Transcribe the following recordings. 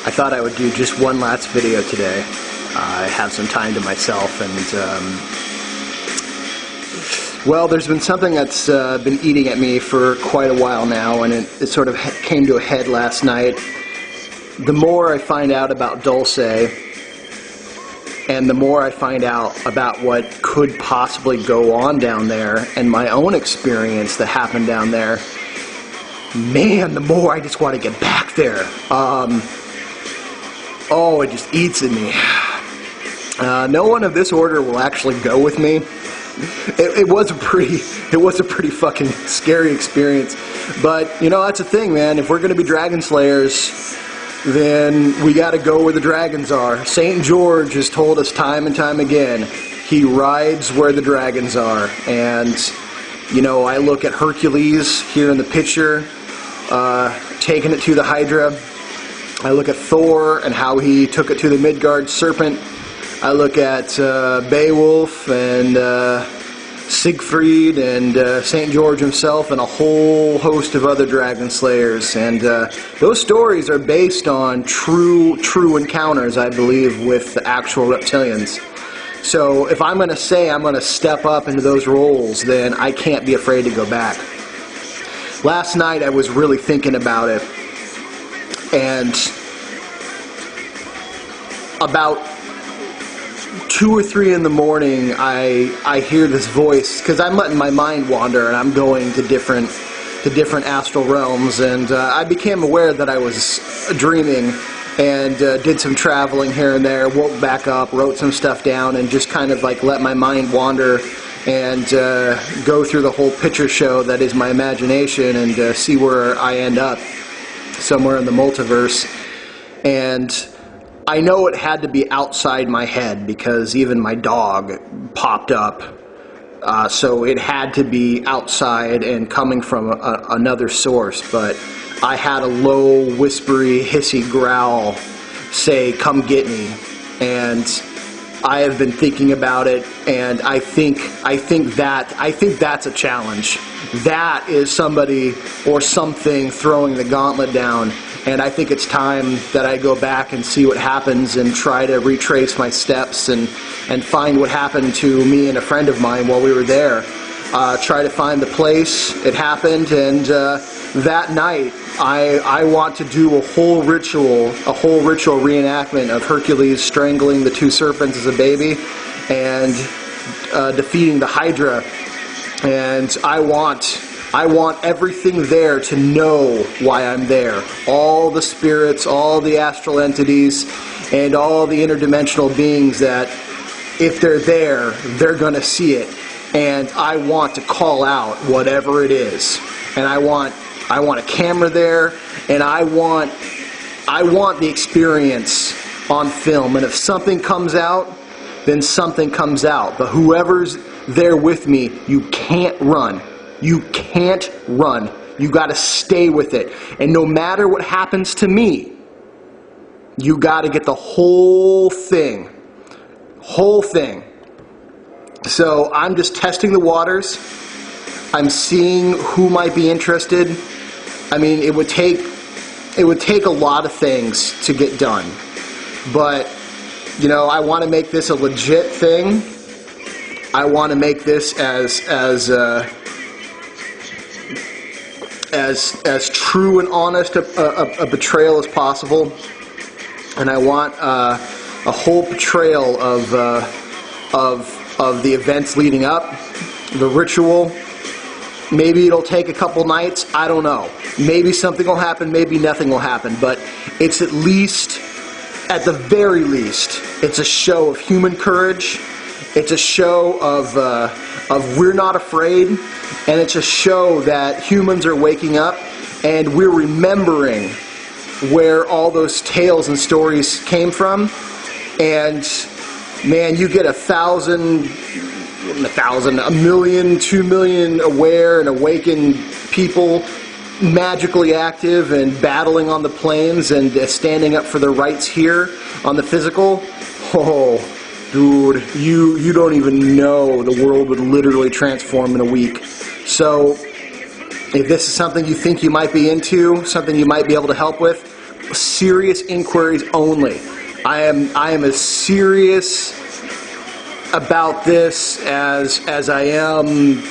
I thought I would do just one last video today. I have some time to myself, and well, there's been something that's been eating at me for quite a while now, and it sort of came to a head last night. The more I find out about Dulce, and the more I find out about what could possibly go on down there, and my own experience that happened down there, man, the more I just want to get back there. Oh, it just eats at me. No one of this order will actually go with me. It was a pretty fucking scary experience. But you know, that's the thing, man. If we're gonna be dragon slayers, then we got to go where the dragons are. St. George has told us time and time again, he rides where the dragons are. And you know, I look at Hercules here in the picture, taking it to the Hydra. I look at Thor and how he took it to the Midgard serpent. I look at Beowulf and Siegfried and St. George himself and a whole host of other dragon slayers. And those stories are based on true encounters, I believe, with the actual reptilians. So if I'm going to say I'm going to step up into those roles, then I can't be afraid to go back. Last night I was really thinking about it. And about 2 or 3 in the morning, I hear this voice, because I'm letting my mind wander and I'm going to different astral realms, and I became aware that I was dreaming, and did some traveling here and there, woke back up, wrote some stuff down, and just kind of like let my mind wander and go through the whole picture show that is my imagination, and see where I end up, somewhere in the multiverse. And I know it had to be outside my head, because even my dog popped up, so it had to be outside and coming from another source. But I had a low, whispery, hissy growl say, "Come get me," and I have been thinking about it, and I think that's a challenge. That is somebody or something throwing the gauntlet down, and I think it's time that I go back and see what happens and try to retrace my steps and find what happened to me and a friend of mine while we were there. Try to find the place it happened, and that night I want to do a whole ritual reenactment of Hercules strangling the 2 serpents as a baby and defeating the Hydra. And I want everything there to know why I'm there. All the spirits, all the astral entities, and all the interdimensional beings that, if they're there, they're going to see it. And I want to call out whatever it is. And I want a camera there, and I want the experience on film. And if something comes out, then something comes out. But whoever's there with me, you can't run. You can't run. You got to stay with it. And no matter what happens to me, you got to get the whole thing. Whole thing. So I'm just testing the waters. I'm seeing who might be interested. I mean, it would take a lot of things to get done. But, you know, I want to make this a legit thing. I want to make this as true and honest a portrayal as possible, and I want a whole portrayal of the events leading up, the ritual. Maybe it'll take a couple nights. I don't know. Maybe something will happen. Maybe nothing will happen. But it's at the very least, it's a show of human courage. It's a show of we're not afraid, and it's a show that humans are waking up, and we're remembering where all those tales and stories came from. And man, you get 1,000, a million, 2 million aware and awakened people, magically active and battling on the plains and standing up for their rights here on the physical. Oh, dude, you don't even know, the world would literally transform in a week. So if this is something you think you might be into, something you might be able to help with, serious inquiries only. I am as serious about this as I am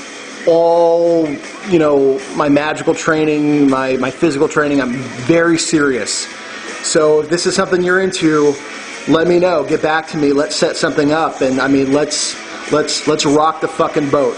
all, you know, my magical training, my physical training. I'm very serious. So if this is something you're into, let me know. Get back to me. Let's set something up, and I mean, let's rock the fucking boat.